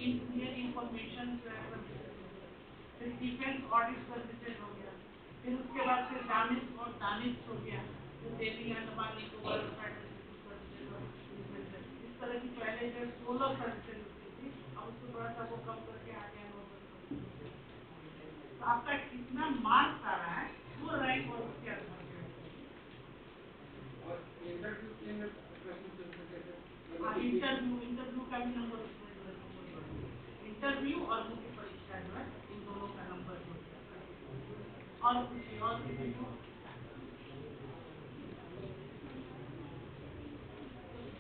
Indian information फिर defence audit services हो गया, फिर उसके बाद फिर दानिश और दानिश हो गया, फिर दिल्ली अंडमान निकोबार सर्विसेज। इस तरह की पहले जो 16 सर्विसेज होती थी, अब उसको थोड़ा सा वो कम करके आ गया 9 सर्विसेज। तो आपका कितना मार्क्स आ रहा है वो रैंक और उसके आधार पर। इंटरव्यू का भी नंबर, इंटरव्यू और मुख्य परीक्षा जो है इन दोनों का नंबर जो और कुछ और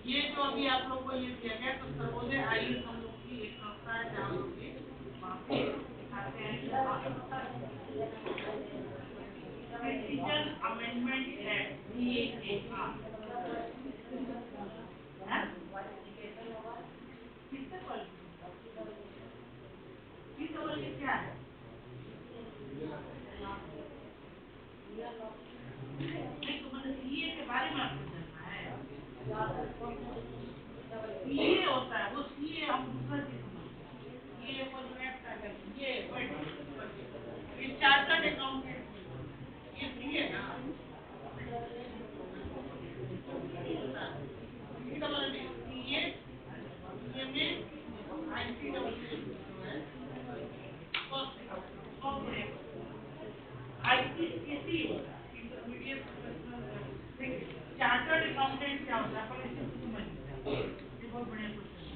ये जो अभी आप लोग को ये दिया गया तो सर्वोदय आयुष हम लोग की एक संस्था है जहाँ लोग वहाँ पे सिखाते हैं टीचर अमेंडमेंट एक्ट क्या है? नहीं तो मतलब सीए के बारे में आपको जानना है। सीए होता है वो सीए हम दूसरा चीज समझते हैं। ये वो जो एक्ट है ये चार्टर्ड अकाउंटेंट ये सीए ना चार्टर्ड अकाउंटेंट क्या होता है पर इससे समझिए, ये बहुत बढ़िया क्वेश्चन है।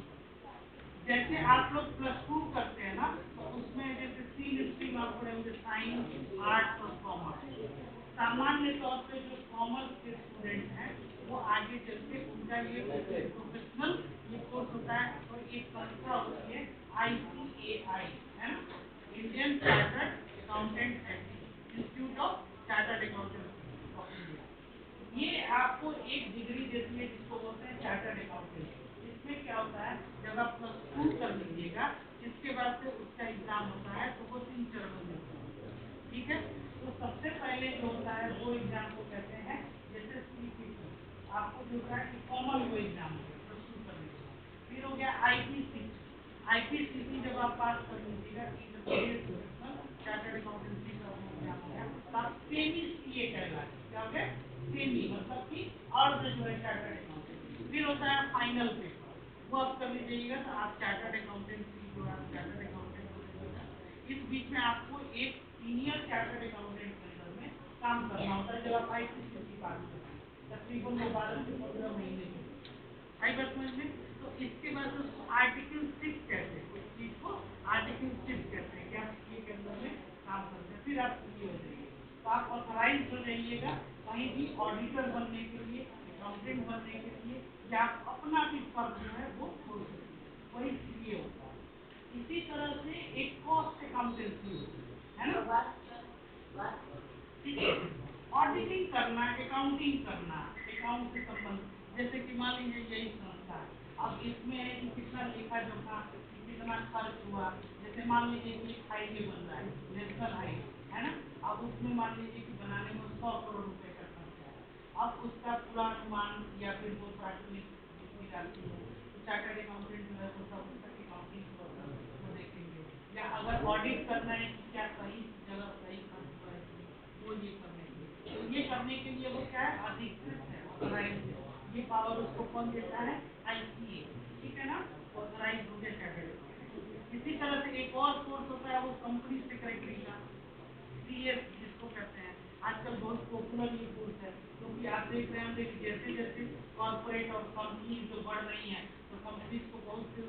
जैसे आप लोग +2 करते हैं ना तो उसमें जैसे 3 स्ट्रीम आप पढ़े होंगे साइंस, आर्ट्स और कॉमर्स। सामान्य तौर पे जो कॉमर्स के स्टूडेंट हैं वो आगे चल के उनका ये प्रोफेशनल ये कोर्स होता है और एक संस्था होती है ICAI है ना, Indian chartered accountant institute of chartered accountant. ये आपको एक डिग्री देती है जिसको बोलते हैं चार्टर्ड अकाउंटेंट। इसमें क्या होता है जब आप +2 कर लीजिएगा इसके बाद से उसका एग्जाम होता है तो वो 3 चरणों में होता है, ठीक है। तो सबसे पहले जो होता है वो एग्जाम को कहते हैं जैसे CPT, आपको जो होता है कि कॉमन वो एग्जाम है +2 करने के बाद। फिर हो गया IPCC जब आप पास कर लीजिएगा चार्टर्ड अकाउंटेंसी का वो एग्जाम हो गया तो आप सेमी CA कहलाते, क्या हो गया सेमी मतलब कि और जो है चार्टर्ड अकाउंटेंट। फिर होता है फाइनल पेपर, वो आप कर लीजिएगा तो आप चार्टर्ड अकाउंटेंसी जो है चार्टर्ड अकाउंटेंट हो जाएगा। इस बीच में आपको एक सीनियर चार्टर्ड अकाउंटेंट के अंदर में काम करना होता है जब आप IPCC पास करते हैं, तकरीबन 12 से 15 महीने के आई बात समझ में। तो इसके बाद आर्टिकल 6 कहते हैं, इस चीज को आर्टिकल 6 कहते हैं कि आप सीए के अंदर में काम करते हैं, फिर आप सीए हो जाएंगे तो आप ऑथराइज हो जाइएगा कहीं भी ऑडिटर बनने के लिए, अकाउंटेंट बनने के लिए, या आप अपना भी फर्म जो है वो खोल सकते हैं, वही सीए होता है। इसी तरह से एक कॉस्ट अकाउंटेंसी है ना, ठीक है। ऑडिटिंग करना, अकाउंटिंग करना, अकाउंट से संबंधित, जैसे कि मान लीजिए यही संस्था है, अब इसमें है कि कितना लेखा जोखा, कितना खर्च हुआ, जैसे मान लीजिए कि हाईवे बन रहा है नेशनल हाईवे है ना, अब उसमें मान लीजिए कि बनाने में 100 करोड़ रुपए का खर्च है, अब उसका पूरा अनुमान या फिर वो प्राथमिक निकालती है तो चार्टर्ड अकाउंटेंट जो है वो सब उसका अकाउंटिंग वो देखेंगे, या अगर ऑडिट करना है कि क्या सही जगह सही खर्च हुआ है वो ये करने के लिए, तो ये करने के लिए वो क्या है अधिकृत है, ऑथराइज है। ये पावर उसको कौन देता है ICA, ठीक है ना, ऑथराइज हो गया चार्टर्ड अकाउंटेंट। इसी तरह से एक और कोर्स होता है वो कंपनी सेक्रेटरी का, CS जिसको कहते हैं, आजकल बहुत पॉपुलर ये कोर्स है क्योंकि आप देख रहे होंगे कि जैसे जैसे कॉर्पोरेट और कंपनी जो बढ़ रही हैं तो कंपनीज को बहुत से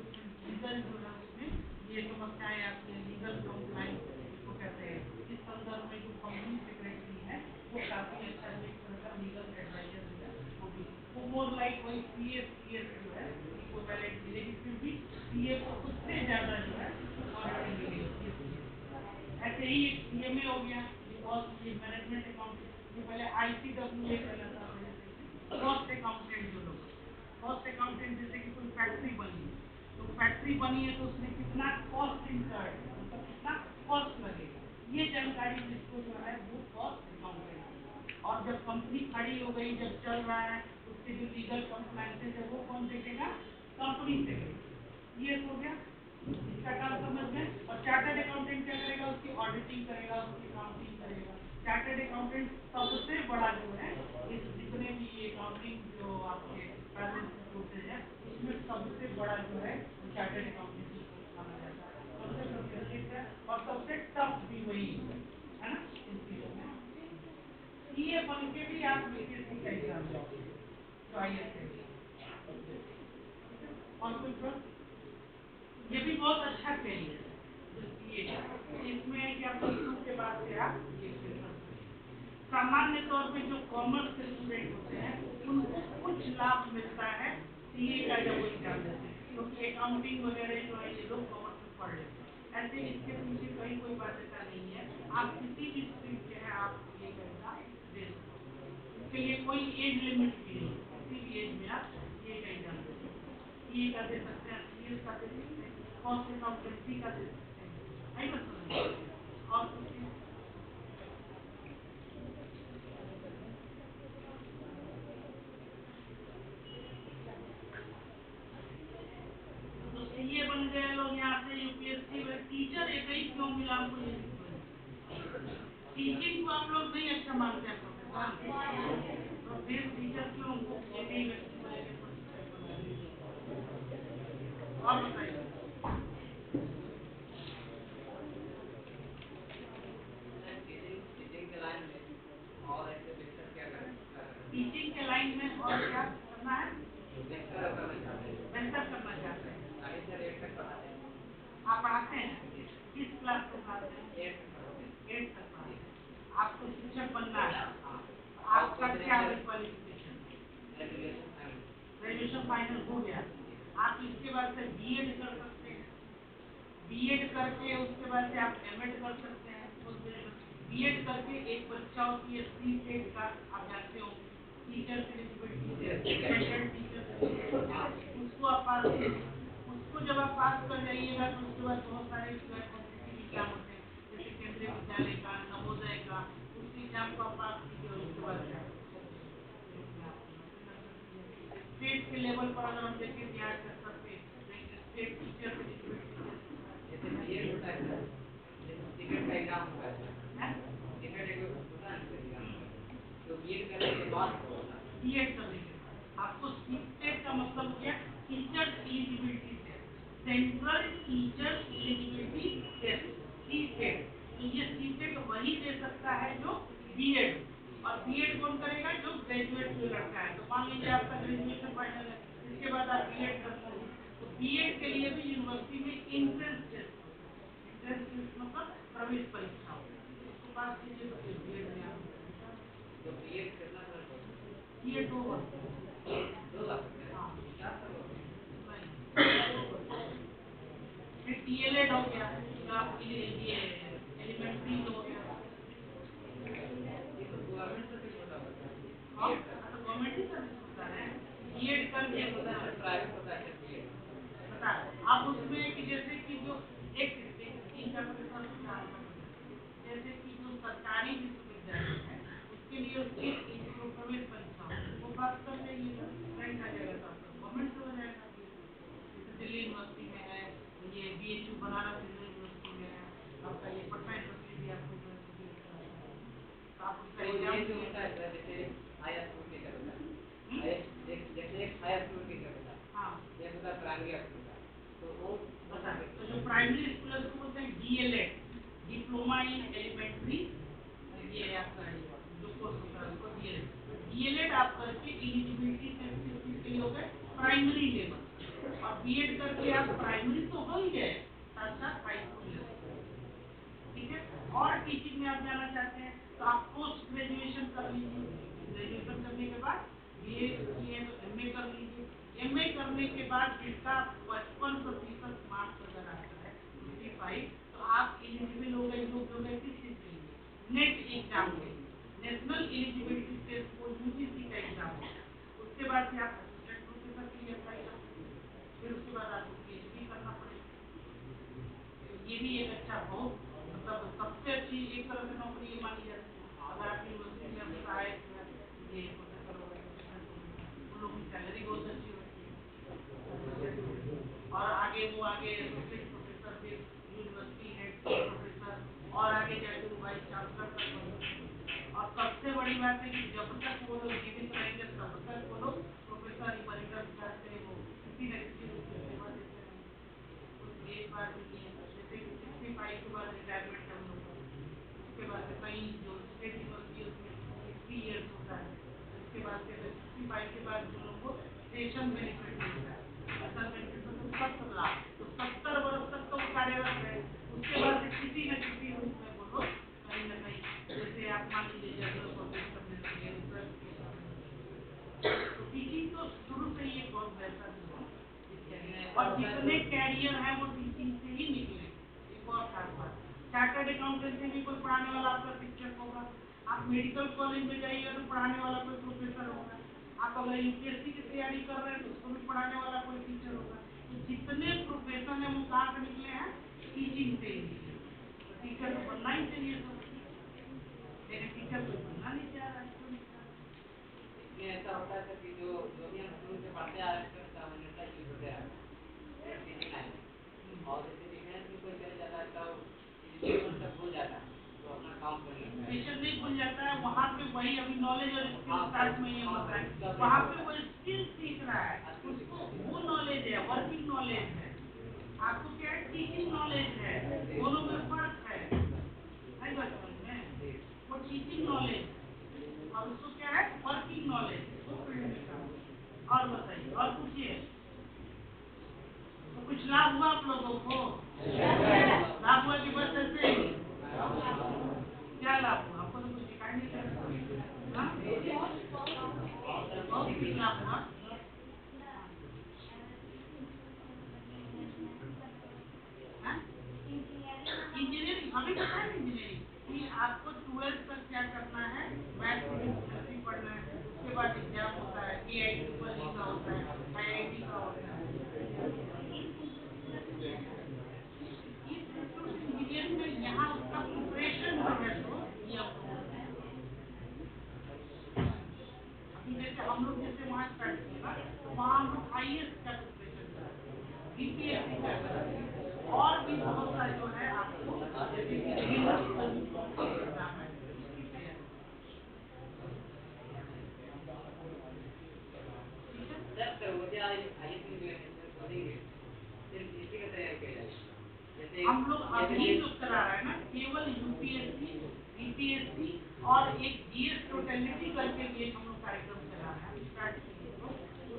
लीगल जो है उसमें ये समस्याएं आती हैं, लीगल कंप्लाइंस को कहते हैं। इस संदर्भ में जो कंपनी सेक्रेटरी है वो काफी अच्छा एक तरह का लीगल एडवाइजर है, वो मोर लाइक वही CS जो है इक्विवेलेंट, लेकिन फिर भी CA को उससे ज्यादा जो है ऑडिटिंग मिलेगी। ऐसे ही एक CMA हो गया, ये मैनेजमेंट अकाउंटेंट, ये पहले ICWA कहलाता था, कॉस्ट अकाउंटेंट जो लोग, कॉस्ट अकाउंटेंट जैसे कि कोई फैक्ट्री बनी है तो फैक्ट्री बनी है तो उसमें कितना कॉस्ट इंकर्ड है, मतलब कितना कॉस्ट लगेगा, ये जानकारी जिसको जो है वो कॉस्ट अकाउंटेंट। और जब कंपनी खड़ी हो गई, जब चल रहा है उसके जो लीगल कंप्लायंसेस है वो कौन देखेगा, कंपनी सेक्रेटरी। ये हो गया। में। और चार्टर्ड अकाउंटेंट क्या करेगा, उसकी ऑडिटिंग करेगा, उसकी काउंटिंग करेगा। चार्टर्ड अकाउंटेंट सबसे बड़ा जो है, इस जितने भी ये अकाउंटिंग जो आपके प्राइवेट होते हैं उसमें सबसे बड़ा जो है चार्टर्ड अकाउंटेंट माना जाता है। सबसे प्रोफेशनल है और सबसे टफ भी वही है ना इन चीजों में। ये बन के भी आप यूपीएससी का एग्जाम दोगे तो आईएएस है। और कोई प्रश्न? ये भी बहुत अच्छा कैरियर है। इसमें है कि आप प्लस टू के बाद से आप ये कर सकते हैं। सामान्य तौर पे जो कॉमर्स के स्टूडेंट होते हैं उनको कुछ लाभ मिलता है सीए का जब वो एग्जाम देते हैं, क्योंकि अकाउंटिंग वगैरह जो है ये लोग कॉमर्स में पढ़ लेते हैं। ऐसे इसके पीछे कहीं कोई बाध्यता नहीं है, आप किसी भी स्ट्रीम के हैं आप ये का एग्जाम दे सकते हैं। इसके लिए कोई एज लिमिट भी नहीं, किसी भी एज में आप ये का एग्जाम दे सकते हैं। सीए का दे सकते हैं, सीएस का दे सकते हैं, कॉस्ट अकाउंटेंसी का दे सकते हैं। आई बात समझ और तो सीए बन गए लोग यहाँ से यूपीएससी में। टीचर एक ही क्यों मिला हमको ये नहीं समझ। टीचिंग को आप लोग नहीं अच्छा मानते हैं प्रोफेसर, तो फिर टीचर क्यों हमको एक ही व्यक्ति बोलेंगे। और बताइए टीचिंग के लाइन में और क्या करना है, बेहतर करना चाहते हैं। आप पढ़ाते हैं किस क्लास को पढ़ाते हैं? 8 तक पढ़ाते हैं। आपको शिक्षक बनना है। आपका क्या है क्वालिफिकेशन? ग्रेजुएशन फाइनल हो गया। आप इसके बाद से बीएड कर सकते हैं। बीएड करके उसके बाद से आप एमएड कर सकते हैं। बीएड करके एक परीक्षा होती है सीटेट का, आप जानते हो, टीचर एलिजिबिलिटी टीचर, उसको आप पास कीजिए। उसको जब आप पास कर जाइएगा तो उसके बाद बहुत सारे कॉम्पिटिटिव एग्जाम होते हैं, जैसे केंद्रीय विद्यालय का, नवोदय का, उस एग्जाम को आप पास कीजिए और उसके बाद स्टेट के लेवल पर अगर हम देखें बिहार के स्तर पे स्टेट टीचर एलिजिबिलिटी होता है, टिकट का एग्जाम होता है, टिकट एक होता है, तो बीएड करने के बाद बीएड करने के बाद आपको सीटेट का मतलब हो गया teacher eligibility test, central teacher eligibility test, CTET. तो ये सीटेट वही दे सकता है जो बीएड, और बीएड कौन करेगा, जो ग्रेजुएट जो लड़का है। तो मान लीजिए आपका ग्रेजुएशन फाइनल है, इसके बाद आप बीएड करते हैं, तो बीएड के लिए भी यूनिवर्सिटी में एंट्रेंस टेस्ट, एंट्रेंस टेस्ट मतलब प्रवेश परीक्षा होता है, उसको पास कीजिए तो फिर बीएड में आप तो बीएड करना पड़ेगा। ये 2 वर्ष 2 वर्ष हाँ फिर डीएलएड हो गया, आपके लिए ये एलिमेंट्री हो गया, ये तो गवर्नमेंट सर्विस होता है। तो गवर्नमेंट ही सर्विस होता है। बीएड करके होता है, प्राइवेट होता है बीएड पता है। आप उसमें कि जैसे कि जो एक 3 का जैसे कि जो सरकारी विश्वविद्यालय है उसके लिए उसकी जो प्रवेश परीक्षा वो पास कर जाइएगा, रैंक आ जाएगा तो आपका गवर्नमेंट से हो जाएगा। जैसे दिल्ली यूनिवर्सिटी में है, ये बीएचयू बनारस हिंदू यूनिवर्सिटी में है, आपका ये पटना यूनिवर्सिटी भी आपको जो है तो आप उसका एग्जाम जो होता है जैसे हाई स्कूल के करता है, जैसे एक हाई स्कूल के करता है, हाँ ये होता है प्राइमरी स्कूल का, तो वो बता तो जो प्राइमरी स्कूल है उसको बोलते हैं डीएलएड, डिप्लोमा इन एलिमेंट्री, ये आपका जो कोर्स होता है उसको डीएलएड। डीएलएड आप करके एलिजिबिलिटी टेस्ट के लिए हो गए प्राइमरी लेवल, और बीएड करके आप प्राइमरी तो हो ही गए, साथ साथ हाई स्कूल लेवल, ठीक है। और टीचिंग में आप जाना चाहते हैं तो आप पोस्ट ग्रेजुएशन कर लीजिए, ग्रेजुएशन करने के बाद बीए किए तो एमए कर लीजिए, एमए करने के बाद जिसका 55% मार्क्स अगर आता है 55, तो आप एलिजिबल हो गए, योग्य हो गए किस चीज के लिए, नेट एग्जाम के लिए, नेशनल एलिजिबिलिटी टेस्ट को यूजीसी का एग्जाम होता है। उसके बाद से आप असिस्टेंट प्रोफेसर के लिए अप्लाई कर सकते हैं, फिर उसके बाद आपको पीएचडी करना पड़ेगा। ये भी एक अच्छा बहुत मतलब सबसे अच्छी एक तरह से नौकरी ये मानी जाती है। अगर आप यूनिवर्सिटी में सहायक ये प्रोफेसर वगैरह उन लोगों की सैलरी बहुत अच्छी होती है, और आगे वो आगे एसोसिएट प्रोफेसर फिर जाते हैं कि जब तक वो लोग जीवित रहेंगे तब तक वो लोग प्रोफेसर इमरिटस करते वो किसी न किसी रूप में सेवा देते हैं। कुछ एक बार नहीं है, जैसे 65 के बाद रिटायरमेंट है हम लोग का, उसके बाद से कई जो स्टेट यूनिवर्सिटी उसमें 3 ईयर्स होता है, उसके बाद से 65 के बाद जो लोग को स्टेशन बेनिफिट मिलता है, असल बेनिफिट मतलब 70 लाख, तो 70 वर्ष तक तो वो कार्यरत है। उसके बाद से किसी न किसी रूप में वो लोग कहीं न कहीं, जैसे आप मान लीजिए जनरल पब्लिक करने लगे, रिसर्च तो टीचिंग तो शुरू से ही एक बहुत बेहतर है, और जितने कैरियर है वो टीचिंग से ही निकले। एक और खास बात, चार्टर्ड अकाउंटेंसी भी कोई पढ़ाने वाला आपका शिक्षक होगा, आप मेडिकल कॉलेज में जाइएगा तो पढ़ाने वाला कोई प्रोफेसर होगा, आप अगर यूपीएससी की तैयारी कर रहे हैं तो उसको भी पढ़ाने वाला कोई टीचर होगा। तो जितने प्रोफेशन है वो कहाँ से निकले हैं? टीचिंग से ही निकले। तो टीचर तो बनना ही चाहिए सब, लेकिन टीचर कोई बनना नहीं चाह रहा है। इसमें ऐसा होता है कि जो भी हम शुरू से पढ़ते आ रहे हैं उसका हमेशा यूज होते रहता है टीचिंग लाइन में, और जैसे डिफेंस में कोई चले जाता है तो एजुकेशन तक भूल जाता है, तो अपना काम कर लेता है। एजुकेशन नहीं भूल जाता है, वहाँ पे वही अभी नॉलेज और स्किल स्टार्ट में ये होता है, वहाँ पे वो स्किल सीख रहा है, उसको वो नॉलेज है, वर्किंग नॉलेज है। आपको क्या है? टीचिंग नॉलेज है, दोनों में फर्क है। नहीं बात समझ में? वो टीचिंग नॉलेज और उसको क्या है? वर्किंग नॉलेज, वो फील्ड में काम। और बताइए, और पूछिए, तो कुछ लाभ हुआ आप लोगों को? लाभ हुआ कि बस ऐसे ही? क्या लाभ हुआ आपको? तो कुछ दिखाई नहीं दे रहा। बहुत कुछ लाभ हुआ। इंजीनियरिंग अभी पता है, इंजीनियरिंग कि आपको 12th तक क्या करना है, मैथ फिजिक्स केमिस्ट्री पढ़ना है, उसके बाद एग्जाम होता है, AIT का होता है, IIT का होता है। इंजीनियरिंग में यहाँ उसका प्रिपरेशन जो है तो ये आप लोगों को अभी जैसे हम लोग जैसे वहाँ स्टार्ट किए ना, तो वहाँ हम लोग IAS का प्रिपरेशन कराते हैं, BPSC का कराते हैं, और भी बहुत सा जो है आपको जैसे कि एग्जाम है उसकी तैयारी। सर वो जो आईएएस में जो है सिर्फ इसी का तैयारी किया जाएगा, जैसे हम लोग अभी जो करा रहे हैं ना, केवल यूपीएससी, बीपीएससी और एक जीएस टोटलिटी करके भी एक हम लोग कार्यक्रम चला रहे हैं, स्टार्ट किए तो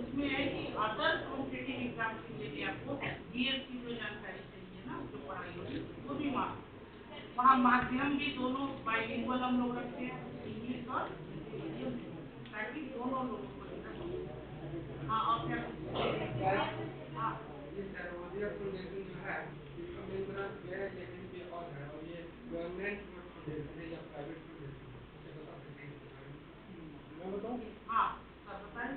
उसमें है कि अदर कॉम्पिटिटिव एग्जाम के लिए भी आपको जीएस की जो जानकारी चाहिए ना, जो पढ़ाई होगी वो भी वहाँ माध्यम भी दोनों बाइलिंगुअल हम लोग रखते हैं, इंग्लिश और हिंदी मीडियम, ताकि दोनों लोगों को जो है। हाँ, और क्या हाँ फाउंडेशन जो है इसका मेन ब्रांच गया लेकिन पे और है, और ये गवर्नमेंट फाउंडेशन है या प्राइवेट फाउंडेशन है, मुझे बता सकते हैं इसके बारे में? मैं बताऊं? हाँ सर बताइए।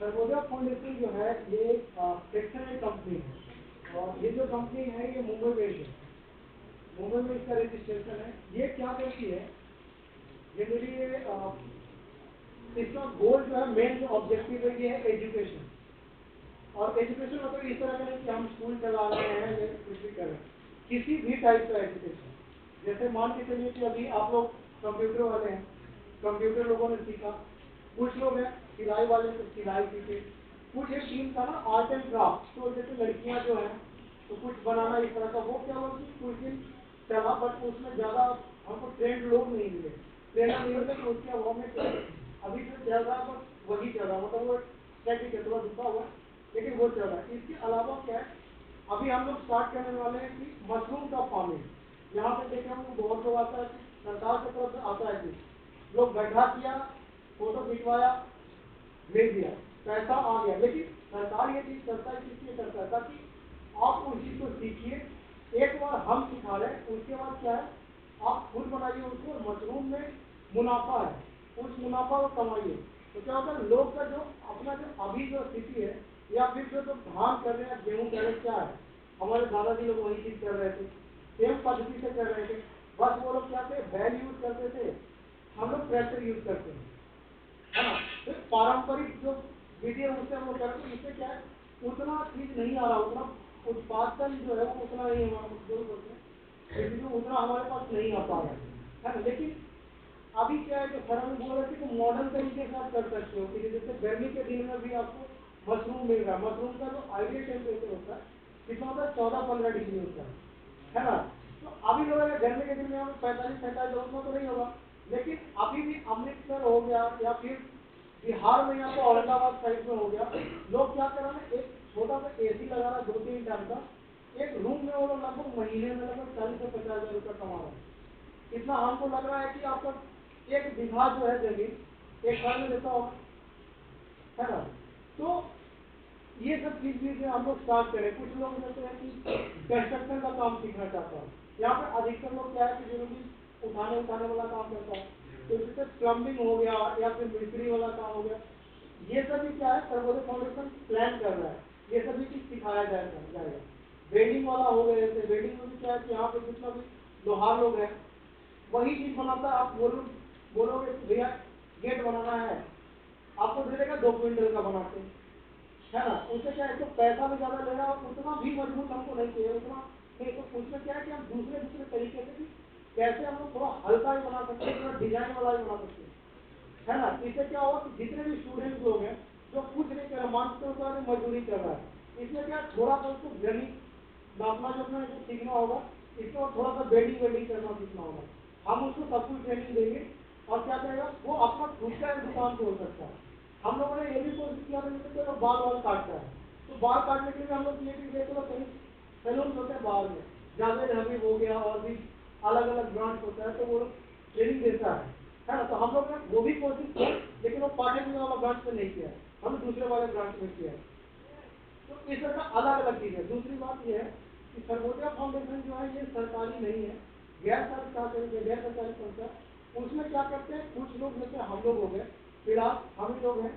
सर्वोदय फाउंडेशन जो है ये सेक्शन एक कंपनी है, और ये जो कंपनी है ये मुंबई बेस्ड है, मुंबई में इसका रजिस्ट्रेशन है। ये क्या करती है, ये मेरी इसका गोल जो है, मेन जो ऑब्जेक्टिव है ये है एजुकेशन। और एजुकेशन मतलब इस तरह का नहीं कि हम स्कूल चला रहे हैं या कुछ भी कर रहे हैं, किसी भी टाइप का एजुकेशन। जैसे मान के चलिए कि अभी आप लोग कंप्यूटर वाले हैं, कंप्यूटर लोगों ने सीखा, कुछ लोग हैं सिलाई वाले तो सिलाई सीखे, कुछ एक टीम था ना आर्ट एंड क्राफ्ट, तो जैसे लड़कियां जो हैं तो कुछ बनाना इस तरह का, वो क्या हुआ कि कुछ दिन चला, बट उसमें ज़्यादा हमको ट्रेंड लोग नहीं मिले, ट्रेनर नहीं मिले, तो उसके अभाव में अभी जो चल रहा है बस वही चल रहा है, मतलब वो स्टैटिक है, थोड़ा रुका हुआ है, लेकिन वो चल रहा है। इसके अलावा क्या है, अभी हम लोग स्टार्ट करने वाले हैं कि मशरूम का फार्मिंग। यहाँ पे देखें हम लोग बहुत लोग आता है, सरकार की तरफ से आता है कि लोग गड्ढा किया, फोटो खिंचवाया, भेज दिया, पैसा आ गया, लेकिन सरकार ये चीज़ करता है, इसलिए करता है ताकि आप उस चीज़ को सीखिए। एक बार हम सिखा रहे हैं, उसके बाद क्या है, आप खुद बनाइए उसको, मशरूम में मुनाफा है, उस मुनाफा को कमाइए। तो क्या होता है, लोग का जो अपना जो अभी जो स्थिति है, या फिर जो धान कर रहे हैं, गेहूँ कर रहे हैं, क्या है, हमारे दादाजी लोग वही चीज़ कर रहे थे, सेम पद्धति से कर रहे थे, बस वो लोग क्या थे, बैल यूज करते थे, हम लोग ट्रैक्टर यूज करते हैं, है ना। फिर पारंपरिक जो विधि है उससे हम लोग करते हैं, इससे क्या है, उतना चीज नहीं आ रहा, उतना उत्पादन जो है वो उतना नहीं हमारा जो उतना हमारे पास नहीं आ पा रहा है ना। लेकिन अभी क्या है कि सर ने बोल रहे थे कि मॉडर्न तरीके से आप कर सकते हो कि जैसे गर्मी के दिन में भी आपको मशरूम मिल रहा है। मशरूम का जो आइडियल टेम्परेचर होता है कितना होता है, 14-15 डिग्री होता है ना। तो अभी लोग अगर गर्मी के दिन में हमें 45-47 उतना तो नहीं होगा, लेकिन अभी भी अमृतसर हो गया या फिर बिहार में या तो औरंगाबाद साइड में हो गया, लोग क्या कर रहे हैं, एक छोटा सा एसी लगा रहा है 2-3 टन का, एक रूम में वो लोग लगभग महीने में लगभग 40 से 50 हज़ार रुपये कमा रहे हैं। इतना हमको लग रहा है कि आपका 1 बीघा जो है जमीन 1 साल में देता होगा, है ना। तो ये सब चीजें हम लोग स्टार्ट करें। कुछ लोग जैसे हैं कि कंस्ट्रक्शन का काम सीखना चाहता है, यहाँ पे अधिकतर लोग क्या है कि जो भी उठाने वाला काम करता है, तो जैसे प्लम्बिंग हो गया या फिर मिस्त्री वाला काम हो गया, ये सब भी क्या है सर्वोदय फाउंडेशन प्लान कर रहा है, ये सभी चीज सिखाया जाएगा। वेल्डिंग वाला हो गया, जैसे वेल्डिंग में भी क्या है कि यहाँ पे जितना भी लोहार लोग हैं वही चीज बनाता है। आप बोलोगे भैया गेट बनाना है, आपको दे देगा 2 क्विंटल का बनाते, है ना। उससे क्या है, तो पैसा भी ज्यादा लेगा और उतना भी मजबूत हमको नहीं चाहिए, उतना नहीं। तो उसमें क्या है कि हम दूसरे तरीके से भी कैसे हम लोग थोड़ा हल्का ही बना सकते हैं, थोड़ा डिजाइन वाला भी बना सकते हैं, है ना। इससे क्या होगा कि जितने भी स्टूडेंट लोग हैं जो कुछ नहीं कर रहे, मानते हो मजदूरी कर रहा है, इसमें क्या थोड़ा सा उसको गणित नापना जोखना सीखना होगा, इसको थोड़ा सा वेल्डिंग करना सीखना होगा। हम उसको सब कुछ ट्रेनिंग देंगे और क्या करेगा वो अपना खुद का एक दुकान खोल सकता है। हम लोगों ने ये भी कोशिश किया था, जैसे कोई बाल काटता है तो बाल काटने के लिए हम लोग ये भी देखो कहीं सैलून होते हैं बाहर में, जावेद हबीब हो गया और भी अलग अलग ब्रांच होता है, तो वो ट्रेनिंग देता है ना। तो हम लोग ने वो भी कोशिश की, लेकिन वो पाठक वाला ब्रांच में नहीं किया, हमने दूसरे वाले ब्रांच में किया। तो इस तरह का अलग अलग चीज है। दूसरी बात यह है कि सर्वोदय फाउंडेशन जो है ये सरकारी नहीं है, गैर सरकारी संस्था। उसमें क्या करते हैं कुछ लोग, जैसे हम लोग हो गए, फिलहाल हम ही लोग हैं,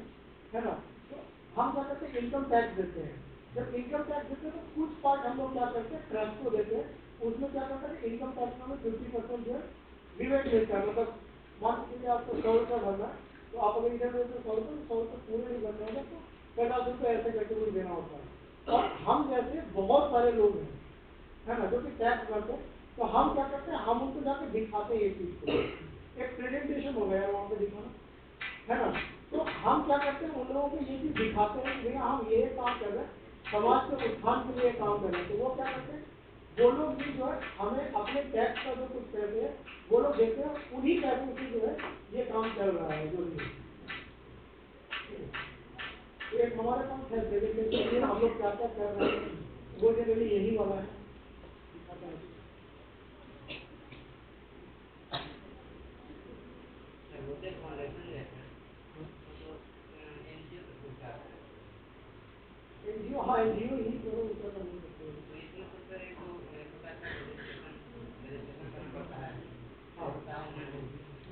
है ना। तो हम क्या करते हैं इनकम टैक्स देते हैं। जब इनकम टैक्स देते हैं तो कुछ पार्ट हम लोग क्या करते हैं ट्रस्ट को देते हैं। उसमें क्या करते हैं इनकम टैक्स में 50% जो है रिबेट मिलता है। मतलब मान लीजिए आपको 100 रुपये भरना है, तो आप अगर इधर देते 100 रुपये, 100 रुपये पूरे नहीं भरने होगा तो 50 रुपये ऐसे करके कुछ देना होता है। और हम जैसे बहुत सारे लोग हैं, है ना, जो कि टैक्स भरते हैं, तो हम क्या करते हैं हम उनको जाके दिखाते हैं ये चीज को, एक प्रेजेंटेशन हो गया वहाँ पे दिखाना, है ना। तो हम क्या करते हैं उन लोगों को ये चीज दिखाते हैं कि भैया हम ये काम कर रहे हैं, समाज के उत्थान के लिए काम कर रहे हैं। तो वो क्या करते हैं, वो लोग भी जो है हमें अपने टैक्स का जो कुछ पैसे है वो लोग देते हैं, उन्हीं पैसों से जो है ये काम चल रहा है। जो भी एक हमारे पास है प्रेजेंटेशन, हम लोग क्या क्या कर रहे हैं, वो जनरली यही वाला है। सर्वोदय फाउंडेशन जो है तो एनजीओ से पूछा है। एनजीओ, हाँ एनजीओ ही करो, उसका कर नहीं सकते। तो इसमें तो सर एक छोटा सा रजिस्ट्रेशन करना पड़ता है। हाँ होता है ना,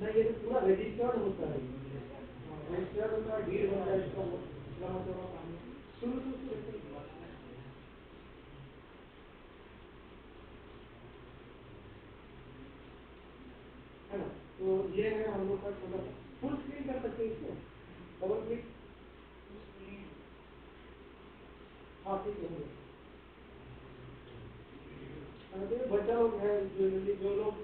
नहीं, ये तो पूरा रजिस्टर्ड होता है, रजिस्टर्ड होता है, डीड बनता है इसका, लंबा चौड़ा काम है। शुरू है ना। तो ये है हम लोग का छोटा सा फुल स्क्रीन कर सकते हैं इसको, डबल क्लिक, हाँ ठीक है। तो बच्चा लोग है जो लोग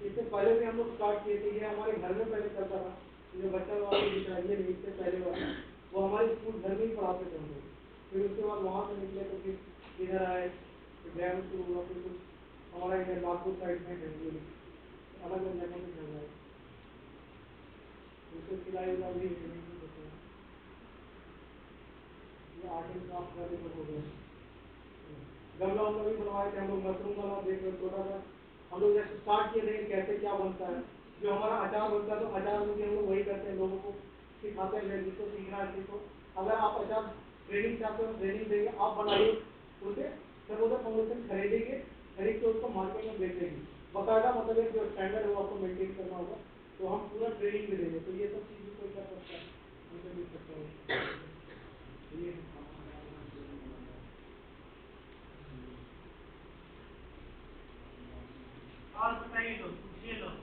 इससे पहले भी हम लोग स्टार्ट किए थे, ये हमारे घर में पहले चलता था, ये बच्चा वाले दिखाइए नहीं, इससे पहले वाला वो हमारे स्कूल घर में ही पढ़ाते थे हम लोग। फिर उसके बाद वहाँ से निकले तो फिर इधर आए, ग्राम स्कूल हुआ, फिर कुछ हमारा इधर नागपुर साइड में अलग अलग जगह में चल रहा है। उसको सिलाई उलाई भी होता है, ये आर्ट एंड क्राफ्ट वाले लोग हो गए। गमला उमला भी बनवाए थे हम लोग, मशरूम वाला देख रहे छोटा सा हम लोग जैसे स्टार्ट किए थे कैसे क्या बनता है। जो हमारा अचार बनता है तो अचार में भी हम लोग वही करते हैं, लोगों को सिखाते हैं, जिसको सीखना है सीखो। अगर आप अचार ट्रेनिंग चाहते हो ट्रेनिंग देंगे, आप बनाइए, उसे सर्वोदय फाउंडेशन खरीदेंगे, खरीद के उसको मार्केट में बेचेंगे बाकायदा, मतलब एक जो स्टैंडर्ड है वो आपको मेंटेन करना होगा। तो हम पूरा ट्रेनिंग भी देंगे। तो ये सब चीज़ भी कोई कर सकता है, हमसे मिल सकता है। ये और बताइए लोग, पूछिए लोग।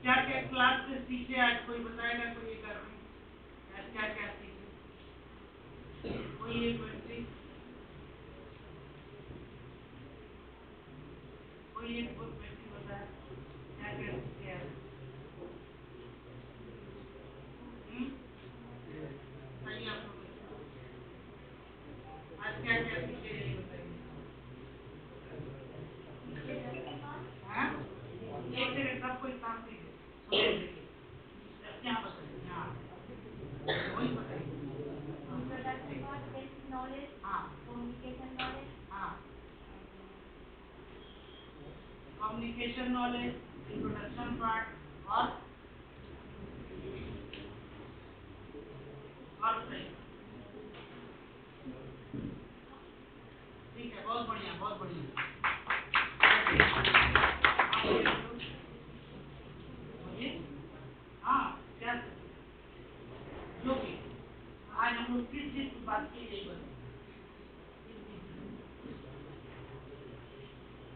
क्या क्या क्लास से सीखे आज, कोई बताएगा कोई एक आदमी? क्या क्या सीखे, कोई एक व्यक्ति, कोई एक व्यक्ति बताए क्या क्या सीखे आप? बताइए आप लोग आज क्या क्या सीखे ये बताइए। हाँ एक सेकंड, सब कोई शांति से सुन लीजिए। क्या बताइए यहाँ वही बताइए। knowledge, हाँ communication knowledge, हाँ कम्युनिकेशन नॉलेज, इंट्रोडक्शन पार्ट और बताइए। ठीक है, बहुत बढ़िया बहुत बढ़िया। हाँ क्या जो भी आज हम लोग किस चीज की बात की यही बताइए।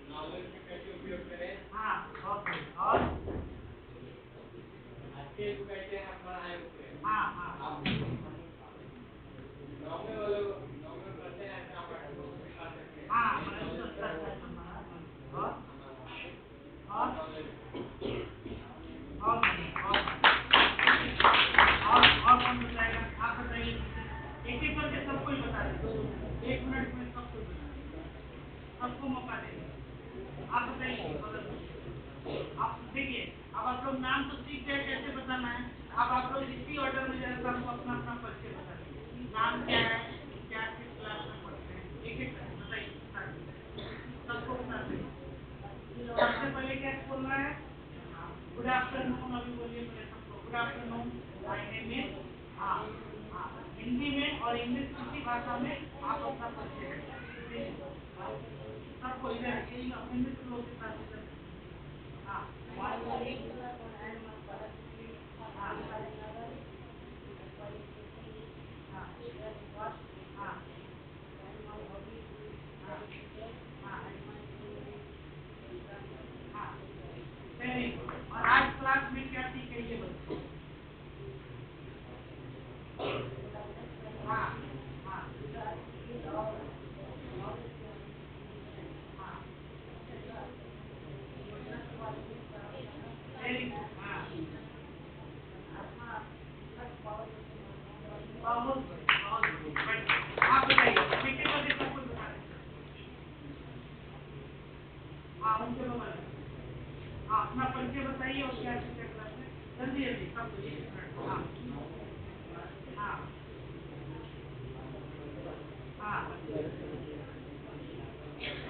नॉलेज का कैसे उपयोग करें, हाँ बहुत बढ़िया। और अच्छे को कैसे हम बनाए उसे, हाँ हाँ नॉर्मल करते हैं ऐसे हम अच्छे को सिखा सकते हैं। हाँ मतलब अच्छा अच्छा अच्छा। और और बहुत बढ़िया बहुत बढ़िया। और कौन बताएगा, आप बताइए। एक एक करके सबको ही बता दें, 1 मिनट में सबको बता दें, सबको मौका देंगे। आप बताइए बदल। आप देखिए अब आप लोग नाम तो सीख गए कैसे बताना है। अब आप लोग इसी ऑर्डर में जरा हमको अपना अपना परिचय बता दीजिए। नाम क्या है, क्या किस क्लास में पढ़ते हैं, एक एक करके बताइए, सबको बता दीजिए। सबसे पहले क्या बोलना है, गुड आफ्टरनून। अभी बोलिए मेरे सबको good afternoon, my name is. हाँ हाँ हिंदी में और इंग्लिश किसी भाषा में आप अपना परिचय दें सबको। इधर अपने मित्र लोग के साथ इधर। हाँ हाँ हाँ हाँ वेरी गुड। और आज क्लास में क्या सीखे ये बताइए। हाँ हाँ हाँ वेरी गुड। हाँ बहुत बढ़िया बहुत बढ़िया। आप बताइए ठीक है करके सब कुछ बता दें। हाँ उनके मोबाइल हाँ अपना परिचय बताइए और क्या सीखे क्लास में, जल्दी जल्दी सब कुछ। हाँ हाँ हाँ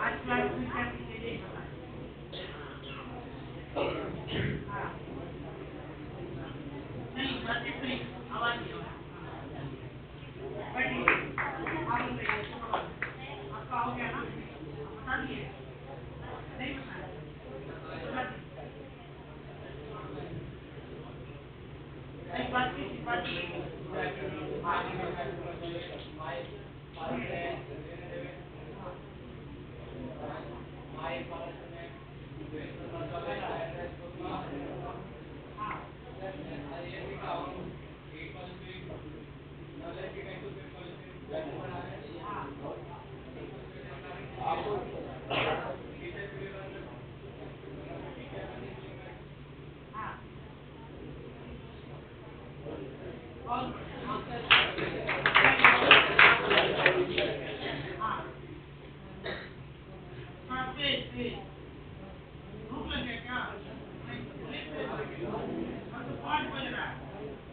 आज क्लास में क्या सीखे यही बताइए। हाँ नहीं बातचीत नहीं, आवाज नहीं बैठिए। आप बताइए आपका हो गया ना, बता दिए नहीं बताया बता दिए। नहीं बातचीत हाँ हाँ बहुत हाँ हाँ तेज भूख लग गया क्या, नहीं बोलिए तेज लगे अब तो 5 बज रहा है।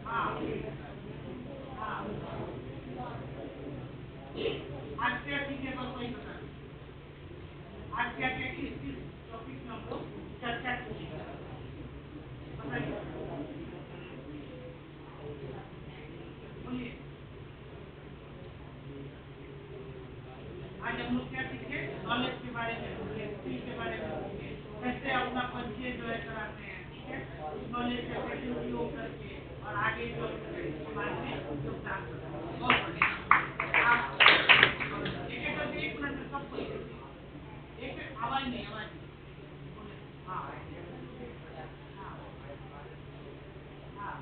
हाँ हाँ आज क्या सीखे बस वही बता दीजिए। आज क्या क्या किस किस टॉपिक में हम लोग चर्चा की बताइए बोलिए। आज हम लोग क्या सीखे, नॉलेज के बारे में सीखे, स्किल के बारे में सीखे, कैसे अपना परिचय जो है कराते हैं। ठीक है उस नॉलेज का कैसे उपयोग करके और आगे जो समाज में योगदान करते हैं। बहुत बढ़िया। आप एक एक करके 1 मिनट में सब कोई एक आवाज नहीं बोले। हाँ हाँ हाँ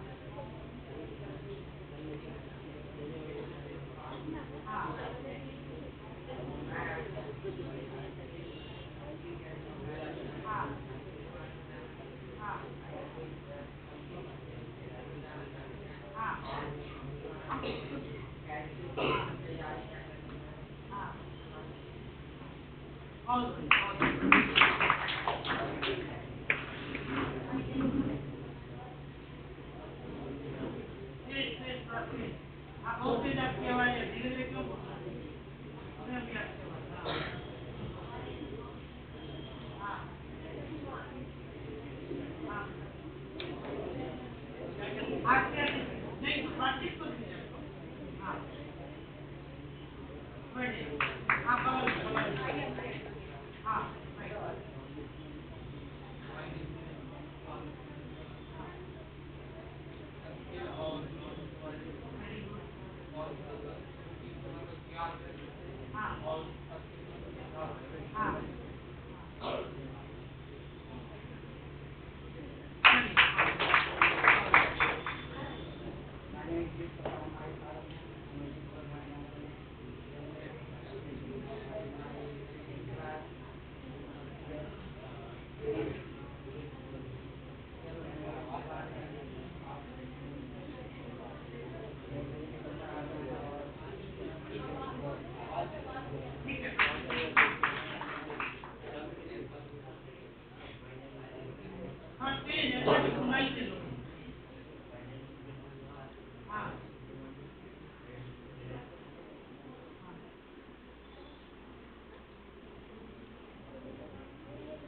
ठीक है। हाँ तेज है, तो सुनाई दे लो। हाँ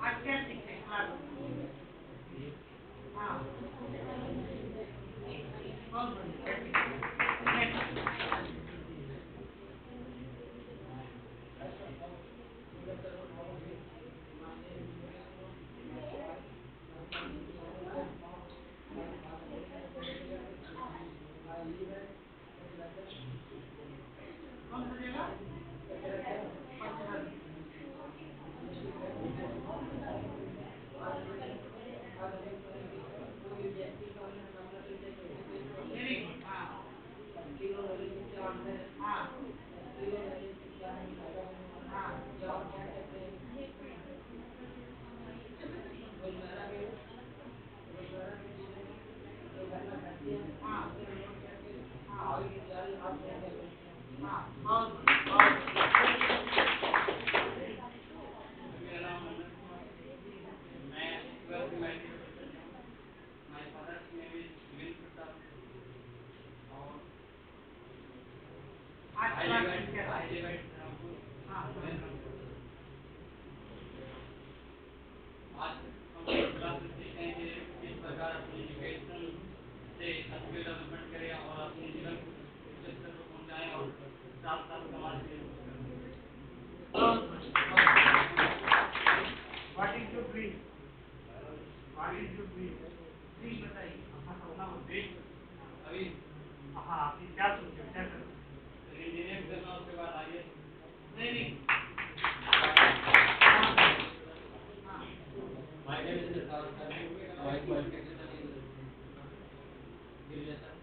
आज क्या सीखे क्लास में? हाँ बहुत बढ़िया। Next. कौन सा जगह? पचहत्तर। Very good. हाँ हाँ हाँ हाँ हाँ हाँ बहुत बढ़िया, बहुत बढ़िया। मेरा नाम मनोज कुमार है। मैं 12th में IT का स्टूडेंट हूँ। My father's name is Sunil Pratap और आज आई क्लास लिव में क्या? एट रामपुर। हाँ आज हम लोग क्लास में सीखते हैं कि किस प्रकार अपनी एजुकेशन से स्किल डेवलपमेंट करें और अपने जीवन को उच्च स्तर पर पहुंचाएं और साथ साथ समाज के लिए कुछ करें। बहुत बढ़िया। What is your dream? What is your dream? Dream बताइए अपना सपना बताइए। अभी हाँ आपकी क्या सोच है, क्या करना है? इंजीनियरिंग करना, उसके बाद आगे very My name is Prasad Sharma. My qualification is graduation.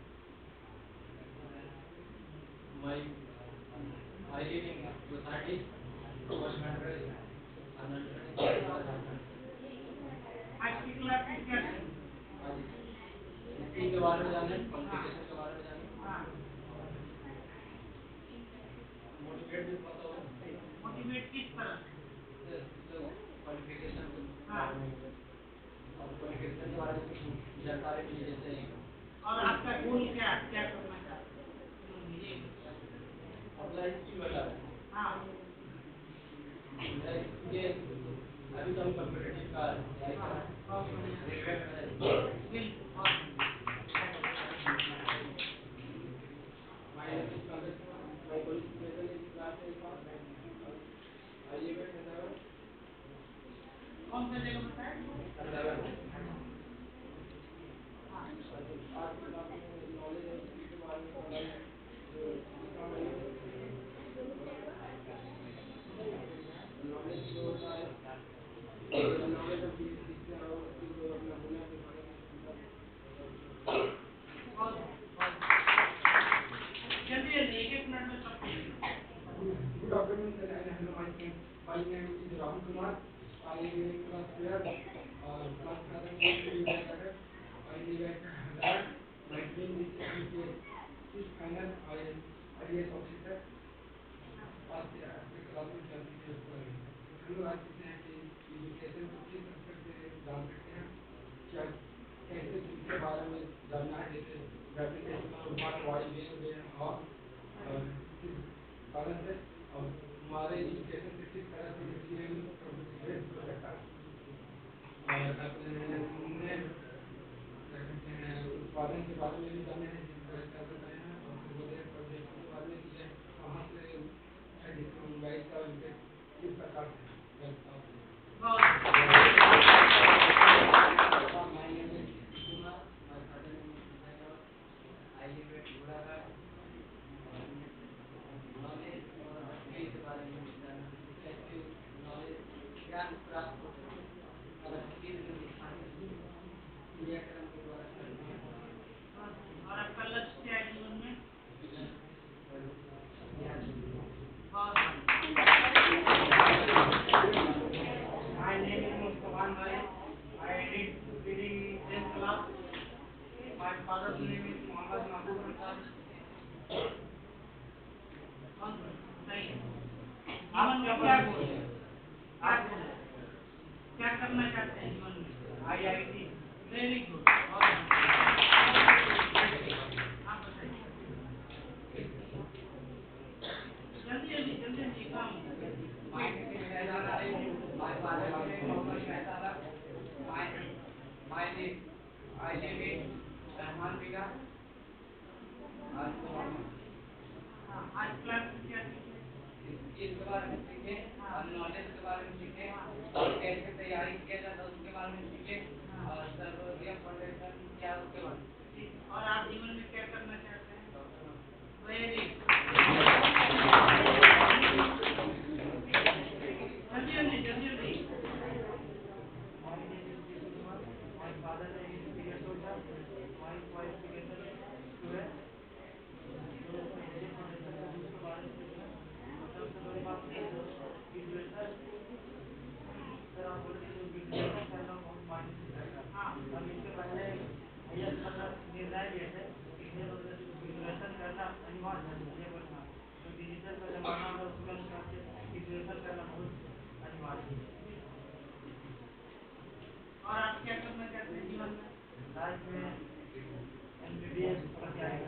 My I live in Gosati, West Bengal, Jharkhand. आज की क्लास में क्या है? आज हिस्ट्री के बारे में जाने, क्वालिफिकेशन के बारे में जाने, हाँ मोटिवेट भी बहुत हो, मोटिवेट किस तरह से? क्वालिफिकेशन के हाँ बारे में और क्वालिफिकेशन के बारे में कुछ जानकारी मिली, जैसे और आपका गोल क्या है, क्या करना चाहते हैं? ये अपना स्किल बता रहे हैं। हाँ ये अभी तो हम कॉम्पिटिटिव का तैयारी कर रहे हैं, बहुत बढ़िया। रेलवे में। बिल्कुल बहुत बढ़िया। My name is Pankaj Kumar. My qualification is class 8 pass. I live at Nandagaon. कौन सा जगह बताए? हाँ आज की क्लास में नॉलेज है हिस्ट्री के बारे में पढ़ा है, जो जिसका मैंने नॉलेज जो होता है, नॉलेज ऑफ जिससे हम स्किल डेवलपमेंट होने के बारे में बहुत जल्दी जल्दी एक एक मिनट में सब कुछ। Good afternoon, sir, and hello, my name is Rahul Kumar. I live in class 12. Class 7 in Hyderabad. I live at Hyderabad. My dream is to be a final IAS officer. आज के class में चलती है उसको हम लोग आज सीखते हैं कि एजुकेशन को किस एस्पेक्ट से जान सकते हैं, क्या कैसे इसके बारे में जानना है, जैसे ग्रेविटेशनल पार्ट वाई वेव और किस कारण से और हमारे एजुकेशन से किस तरह से इंजीनियरिंग प्रोग्रेस हो सकता है। और अपने क्या कहते हैं उत्पादन के बारे में भी जाने हैं, जिस तरह से बताए हैं, और फिर बोले प्रोजेक्ट के बारे में कि कहाँ से गाइड का इम्पैक्ट किस प्रकार से करता है। My name is Kumar. My father name is Kumar. I live at Guraghat. Knowledge और स्किल के बारे में जानना, कैसे नॉलेज ज्ञान प्राप्त हो सके और स्किल को दिखाने क्रियाक्रम के द्वारा करना है। और आपका लक्ष्य क्या है जीवन में? बहुत My name is Mustafa. One way, I did the 10th class. My father's name is Muhammad Mahbub Ansari. सही है। जीवन में क्या गोल है? आप क्या करना चाहते हैं जीवन में? IIT, very good. आप बताइए। जल्दी काम। My father name is Mohammed Faisal. My name I live in Rahman Biga. आज क्लास में क्या सीखे? स्किल के बारे में सीखे और नॉलेज के बारे में सीखे और कैसे तैयारी किया जाता है उसके बारे में सीखे और सर्वोदय फाउंडेशन क्या उसके बारे में। और आप जीवन में क्या करना चाहते हैं? वेरी जल्दी। My father name is Peter Socha. My qualification is student. तो मुझे फाउंडेशन का उसके बारे में सीखना सबसे बड़ी बात है ग्रेजुएशन। सर आप बोले जो ग्रेजुएशन करना बहुत मायने रखता है। हम इसके पहले ये मतलब निर्णय लिए थे कि ग्रेजुएशन करना अनिवार्य है। ये बोलना तो डिजिटल का जमाना है उसके अनुसार से ग्रेजुएशन करना बहुत अनिवार्य है। और आप क्या करना चाहते हैं जीवन में? लाइफ में MBBS का क्या है?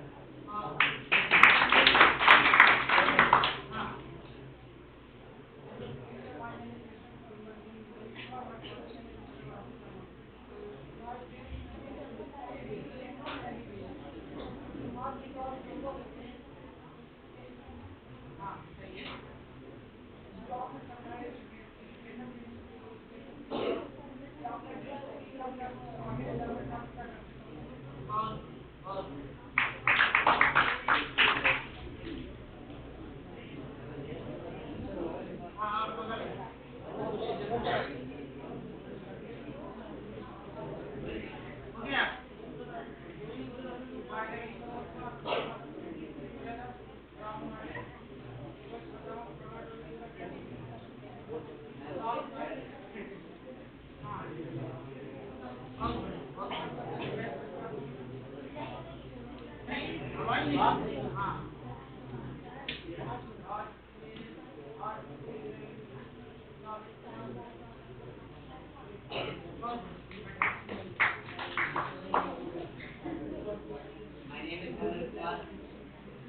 My name is Karan Kumar.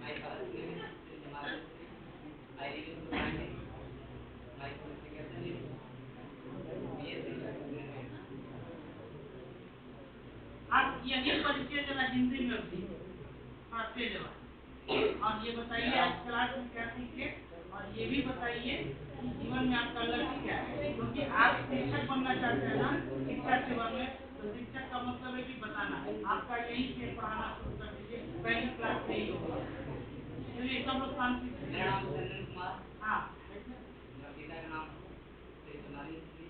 My father's name is Jamal. I live in Pune. My qualification is BSc. आप यही परिचय जरा हिंदी में पढ़ते जाओ और ये बताइए आज क्लास में क्या सीखे और ये भी बताइए कि जीवन में आपका लक्ष्य क्या है, क्योंकि आप शिक्षक बनना चाहते हैं ना शिक्षा सेवा में, तो शिक्षक का मतलब है कि बताना। आपका यही से पढ़ाना शुरू कर दीजिए, पहली क्लास से ही होगा। चलिए सब लोग शांति से। मेरा नाम चंदन कुमार। हाँ मेरा पिता का नाम श्री कुमारी श्री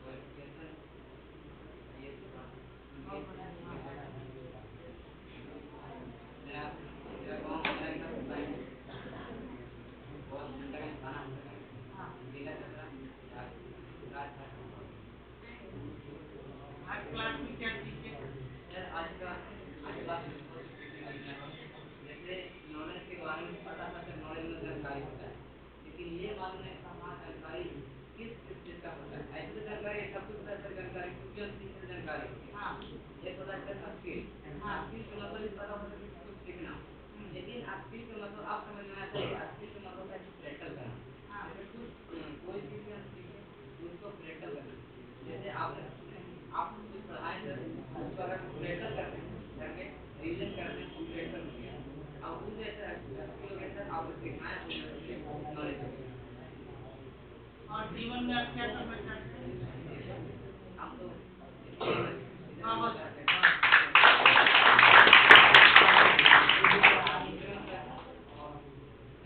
क्वालिफिकेशन मेरा गाँव मेरा इतना होता है बहुत घंटा का खाना होता है जिला चतरा आज क्लास में क्या सीखे? आज क्लास में बहुत सीखने मिला है। जैसे नॉलेज के बारे में पता था कि नॉलेज में जानकारी होता है, लेकिन ये मालूम नहीं था हमारा जानकारी किस चीज का होता है। ऐसी जानकारी सब कुछ जानकारी कुछ जानकारी होती है। एक होता है स्किल। स्किल का मतलब इस पता होता है कि कुछ सीखना, लेकिन स्किल का मतलब आप समझ में आता है स्किल का मतलब है प्रैक्टिकल करना। जैसे कोई चीज का सीखे उसको प्रैक्टिकल करना। जैसे आप कुछ पढ़ाएं सर उसको अगर प्रैक्टिकल करके रिवीजन करने को प्रैक्टिकल हो गया अब वो जैसा स्किल हो गया सर आप सिखाएं नॉलेज हो गया। और जीवन में आप क्या करना चाहते हैं? हम तो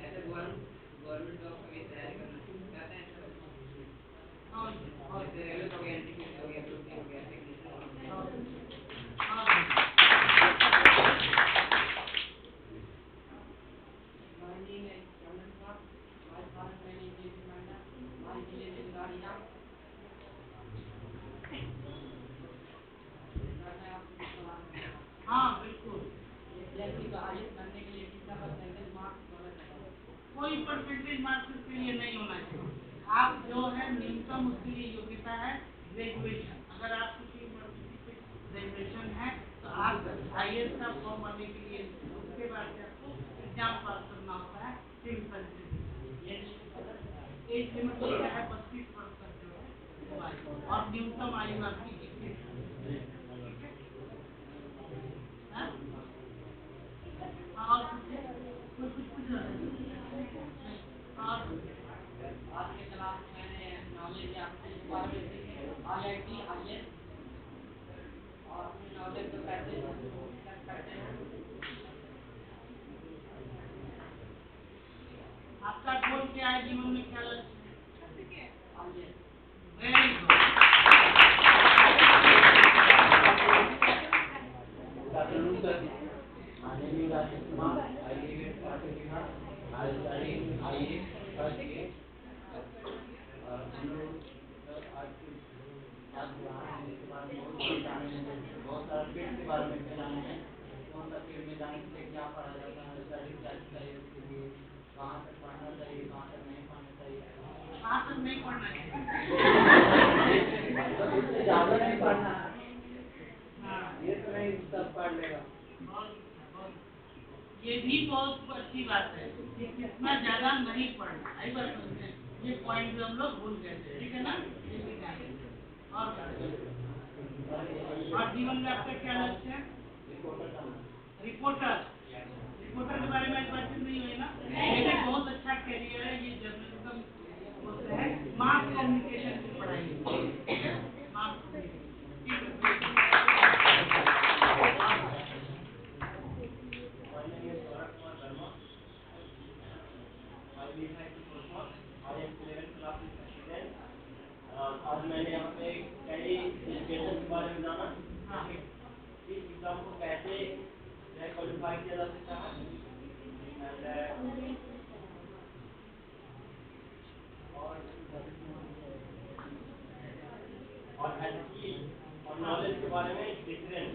ऐसे गवर्नमेंट जॉब की तैयारी करना चाहते हैं सर। जैसे रेलवे हो गया, एनटीपीसी हो गया, यूपी हो गया, टेक्नीशियन हो गया। My name is Chandan Kumar. My father's name is J.P. Manda. My village is Garia. कोई परसेंटेज मार्क्स के लिए नहीं होना चाहिए। आप जो है न्यूनतम उसके लिए योग्यता है ग्रेजुएशन। अगर आप किसी यूनिवर्सिटी से ग्रेजुएशन है तो आप IAS का फॉर्म भरने के लिए उसके बाद से आपको एग्जाम पास करना होता है सिविल सर्विसेज। एज लिमिट होता है 32 वर्ष तक जो है और न्यूनतम आयु आपकी 21 है। हाँ? और कुछ पूछ रहा है और आज के क्लास में मैंने नॉलेज आपके बारे में सीखी IIT IAS और अपनी नॉलेज को कैसे सेट करते हैं। आपका गोल क्या है जीवन में, क्या लक्ष्य है? Very good. My name is Ashish Kumar. I live in Fatima. I study in IAS first year. हम लोग आज इसके बारे में बहुत सारा फील्ड के बारे में जाने हैं। कौन सा फील्ड में जाने के लिए क्या पढ़ा जाता है, स्टडी क्या चाहिए उसके लिए, कहाँ तक पढ़ना चाहिए, कहाँ तक नहीं पढ़ना चाहिए। कहाँ तक नहीं पढ़ना चाहिए? इससे ज़्यादा नहीं पढ़ना है। हाँ, ये तो नहीं सब पढ़ लेगा। ये भी बहुत अच्छी बात है कि कितना ज्यादा नहीं पढ़ना। आई बात समझे? ये पॉइंट जो हम लोग भूल गए थे, ठीक है ना? ये भी ध्यान रखिए। और जीवन में आपका क्या लक्ष्य है? रिपोर्टर। रिपोर्टर के बारे में आज बातचीत नहीं हुई ना? ये भी बहुत अच्छा कैरियर है। ये जर्नलिज्म होता है, मास कम्युनिकेशन की पढ़ाई है, मास कम्युनिकेशन। ठीक है। आज मैंने यहाँ पे कई एजुकेशन के बारे में जाना कि एग्जाम को कैसे क्वालिफाई किया जा सकता है और नॉलेज के बारे में डिफरेंट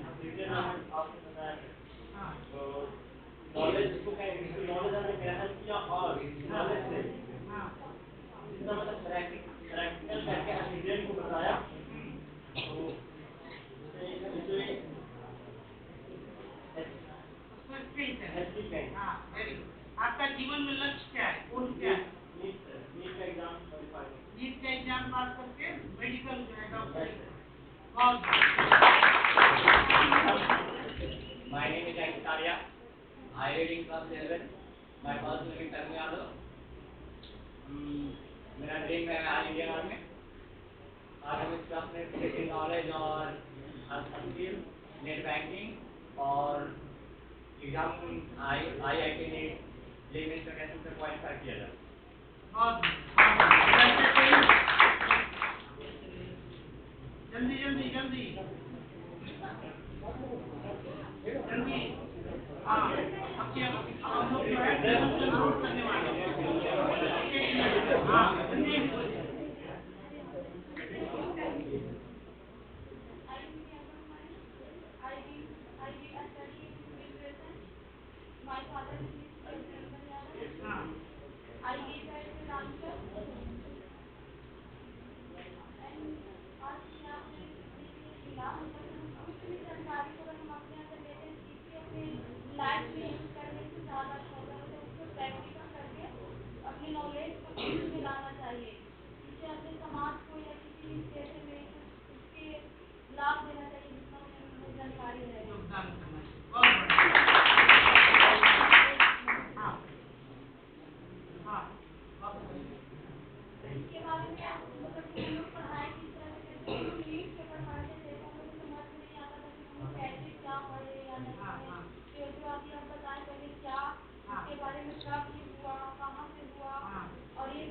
आपको बताया है। तो नॉलेज को नॉलेज हमने ग्रहण किया और नॉलेज से जितना मतलब प्रैक्टिकल करके स्टूडेंट को बताया तो आपका जीवन में लक्ष्य क्या है? गोल क्या है? नीट का एग्जाम क्वालिफाई। नीट का एग्जाम पास करके मेडिकल जो है डॉक्टर। बहुत My name is Ankit Arya. I read in class 11. My first name is Tarun Yadav. मेरा ड्रीम है ऑल इंडिया आर्मी में। आज हम इस क्लास में बेसिक नॉलेज और स्किल, नेट बैंकिंग और एग्जाम IIT नीट लिमिट का कैसे क्वालिफाई किया जाए। जल्दी जल्दी जल्दी जल्दी। हाँ, हम लोग जो है करने वाले हैं। हाँ, My father is I gave that an answer and आज मैं आपसे मिला कुछ भी जानकारी को हम अपने अंदर लेते हैं सीखते अपने लाइफ में यूज करने से ज़्यादा अच्छा होता है। तो उसको प्रैक्टिकल करके अपनी नॉलेज को में लाना चाहिए, जिससे अपने समाज को या किसी भी क्षेत्र में उसके लाभ देना चाहिए जितना उन्हें जानकारी है। योगदान करना चाहिए। इसके बारे में मतलब हम लोग पढ़ाई किस तरह से करते हैं, नीट पेपर पढ़ते थे तो हमें समझ में नहीं आता था कि हम कैसे क्या पढ़े या नहीं पढ़े। तो जो अभी आप बताएं पहले क्या इसके बारे में कब ये हुआ, कहाँ से हुआ और ये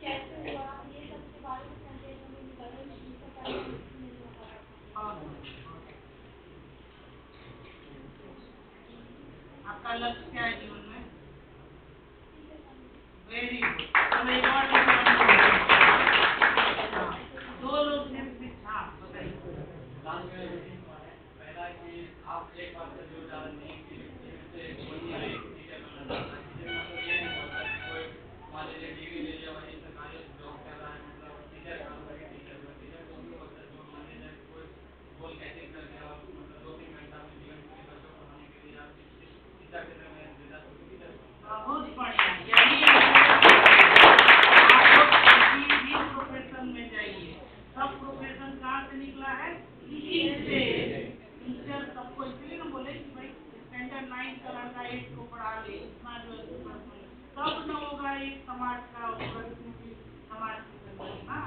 कैसे हुआ, ये सब के बारे में संदेश हमें निकल आपका लक्ष्य क्या है जीवन में? Very good. दो लोग हाँ बताइए। पहला कि आप एक बात से जो जान नहीं कि कोई कलर का एक को पढ़ा ले, इतना जो है तब न होगा एक समाज का परिस्थिति समाज की संरचना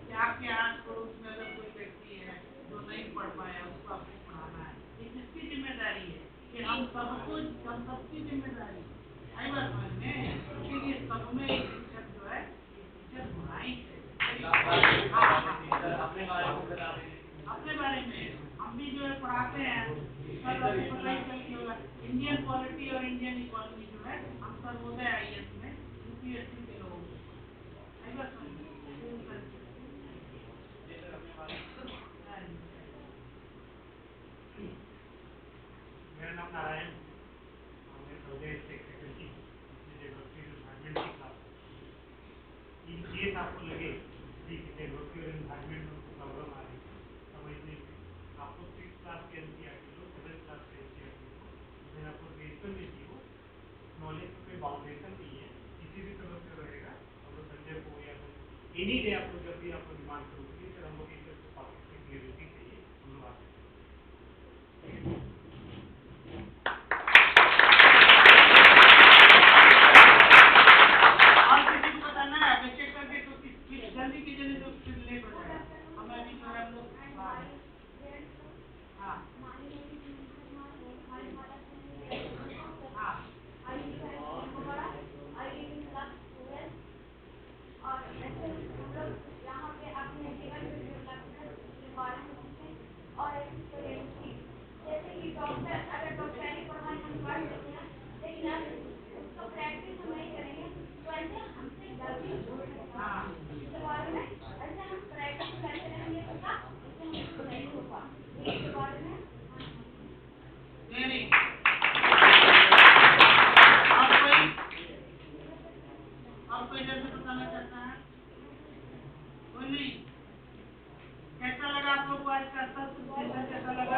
कि आपके आस पड़ोस में अगर कोई व्यक्ति है जो नहीं पढ़ पाया उसको आपको पढ़ाना है। ये किसकी जिम्मेदारी है कि हम सबकी जिम्मेदारी है। आई बात समझ में? इसीलिए सब में एक शिक्षक जो है शिक्षक होना ही चाहिए। अपने बारे में हम भी जो है पढ़ाते हैं, कल आपको पता ही चल गया होगा इंडियन पॉलिटी और इंडियन इकोनॉमी जो है हम सर्वोदय IAS में UPSC के लोगों को आई बात समझ में? मेरा नाम नारायण, मैं सर्वे सेक्रेटरी एनवायरमेंट की क्लास। इन केस आपको लगे कि डेवलपमेंट एनवायरमेंट में प्रॉब्लम आ रही है समझने में, आपको 6th क्लास के NCERT लो, 7th क्लास के NCERT लो, फिर आपको ग्रेजुएशन में चाहिए नॉलेज का कोई बाउंडेशन नहीं है, किसी भी तरह से रहेगा। और संजय को या एनी डे आपको जब भी आपको डिमांड करोगे फिर हम लोग एक क्लियरिटी चाहिए हम लोग आते हैं। जल्दी की जल्दी जो लेट हो जाएगा हमें अभी जो है हम लोग हाँ और ऐसे हम लोग यहाँ पे अपने जीवन में डेवलपमेंट के बारे में सीखें और एक्सपीरियंस की जैसे कि डॉक्टर अगर डॉक्टरी पढ़ाई हम पढ़ लेते हैं लेकिन अगर उसको प्रैक्टिस हम नहीं करेंगे तो ऐसे हमसे गलती हो सकता है। इसके बारे में ऐसे हम प्रैक्टिस करते रहेंगे तो उससे नहीं होगा। इसके बारे में और कोई जल्दी बताना चाहता है? कोई नहीं? कैसा लगा आप लोग को आज का सेशन कैसा लगा?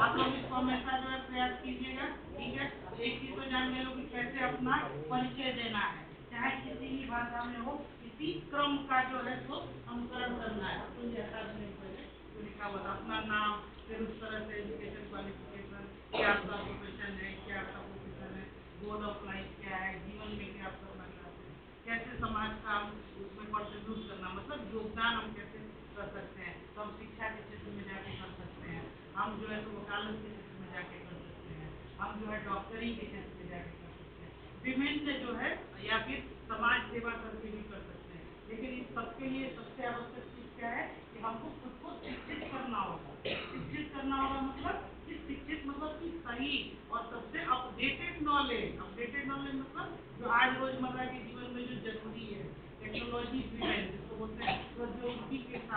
आप लोग इसको हमेशा जो है प्रयास कीजिएगा, ठीक है? एक चीज तो जान ले लो कि कैसे अपना परिचय देना है, चाहे किसी भी भाषा में हो, इसी क्रम का जो है तो अनुसरण करना है। तो जैसा पहले जो लिखा हुआ था अपना नाम, फिर उस तरह से एजुकेशन क्वालिफिकेशन, क्या आपका प्रोफेशन है, क्या आपका प्रोफेशन है, गोल ऑफ लाइफ क्या है, जीवन में क्या आप करना चाहते हैं, कैसे समाज का हम उसमें कंट्रीब्यूट करना मतलब योगदान हम कैसे कर सकते हैं। तो हम शिक्षा के क्षेत्र में जाके कर सकते हैं, हम जो है तो वकालत के क्षेत्र में जाके कर सकते हैं, हम जो है डॉक्टरी के क्षेत्र में जाके कर सकते हैं, विभिन्न जो है या फिर समाज सेवा करके भी कर सकते हैं। लेकिन इस सबके लिए सबसे आवश्यक चीज क्या है कि हमको खुद को शिक्षित करना होगा। शिक्षित करना होगा मतलब कि शिक्षित मतलब कि सही और सबसे अपडेटेड नॉलेज मतलब जो आज रोजमर्रा के जीवन में जो जरूरी है, टेक्नोलॉजी जिसको बोलते हैं प्रौद्योगिकी के साथ